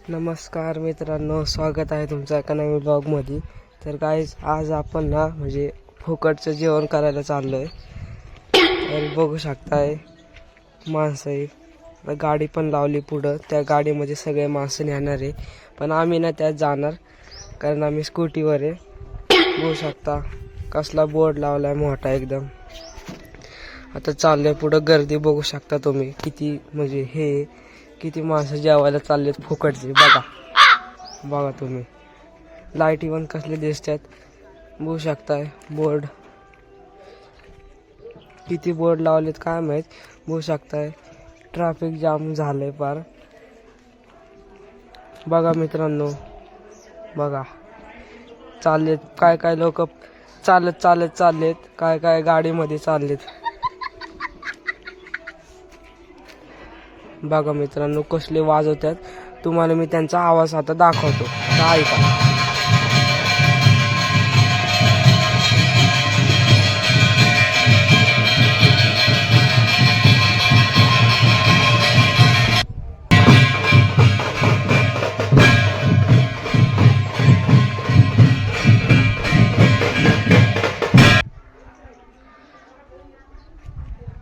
नमस्कार मित्रांनो, स्वागत आहे तुमचं एका नवीन ब्लॉगमध्ये. तर गाईज, आज आपण ना फुकटचं जेवण करायला चाललो आहे. तर बघू शकताय माणसं आहे, गाडी पण लावली पुढं. त्या गाडीमध्ये सगळे माणसं नेणार आहे, पण आम्ही ना त्यात जाणार कारण आम्ही स्कूटीवर आहे. बघू शकता कसला बोर्ड लावलाय मोठा एकदम. आता चाललोय पुढं, गर्दी बघू शकता तुम्ही किती, किती माणसं जेवायला चाललेत फुकटचे. बघा तुम्ही, लाईटी पण कसले दिसतात बघू शकताय. बोर्ड किती बोर्ड लावलेत काय माहित. बघू शकताय ट्रॅफिक जाम झालंय पार. बघा मित्रांनो, बघा चाललेत काय लोक चाललेत, काय गाडीमध्ये चाललेत. बघा मित्रांनो कसले वाजवतात. तुम्हाला मी त्यांचा आवाज आता दाखवतो, ऐका.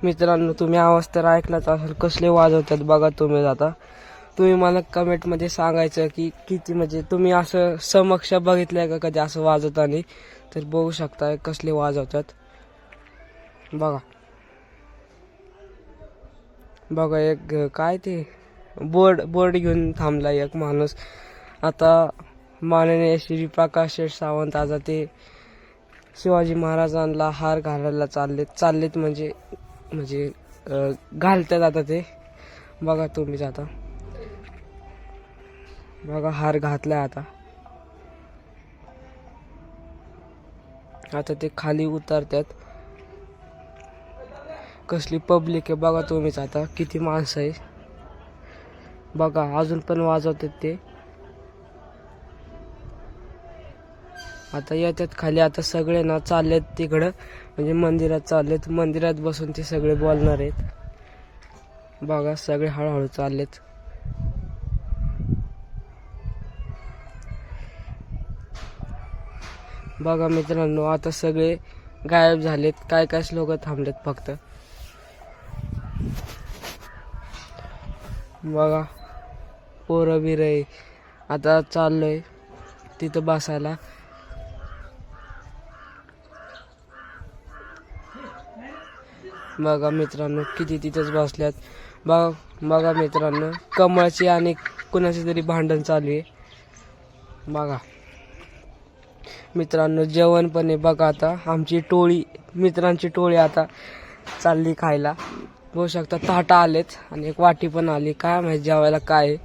मित्रांनो, तुम्ही आवाज तर ऐकलाच असेल कसले वाजवतात. बघा तुम्ही, आता तुम्ही मला कमेंटमध्ये सांगायचं की किती तुम्ही असं समक्ष बघितलंय का कधी असं वाजवताना. तर बघू शकता कसले वाजवतात. बघा एक काय ते बोर्ड घेऊन थांबला एक माणूस. आता माननीय श्री प्रकाश सावंत आता ते शिवाजी महाराजांना हार घालायला चाललेत म्हणजे घालतात आता ते. बघा तुम्हीच, आता बघा हार घातलाय. आता ते खाली उतरतात. कसली पब्लिक आहे बघा तुम्हीच, आता किती माणसं आहे बघा. अजून पण वाजवतात ते. आता येतात खाली. आता सगळे ना चाललेत तिकडं, मंदिरात चाललेत. मंदिरात बसून ते सगळे बोलणार आहेत. बघा सगळे हळूहळू चाललेत. बघा मित्रांनो, आता सगळे गायब झालेत. काय लोक थांबलेत फक्त. बघा पोरं बिरं आता चाललोय तिथं बसायला. बघा मित्रांनो किती तिथंच बसल्यात. बघा मित्रांनो, कमळची आणि कुणाचे तरी भांडण चालू आहे. बघा मित्रांनो, जेवण पण आहे. बघा आता आमची मित्रांची टोळी आता चालली खायला. बघू शकता ताटा आलेत आणि एक वाटी पण आली. काय माहित जेवायला काय आहे.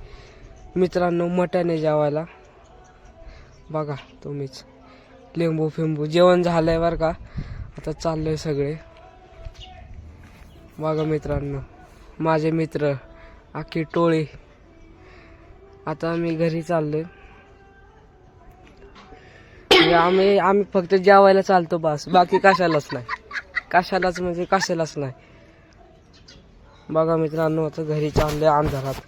मित्रांनो मटण आहे जेवायला. बघा तुम्हीच, लिंबू फिंबू जेवण झालंय बरं का. आता चाललोय सगळे. बघा मित्रांनो, माझे मित्र अख्खी टोळी. आता आम्ही घरी चाललोय. आम्ही फक्त जेवायला चालतो बस, बाकी कशालाच नाही. बघा मित्रांनो, आता घरी चाललोय अंधारात.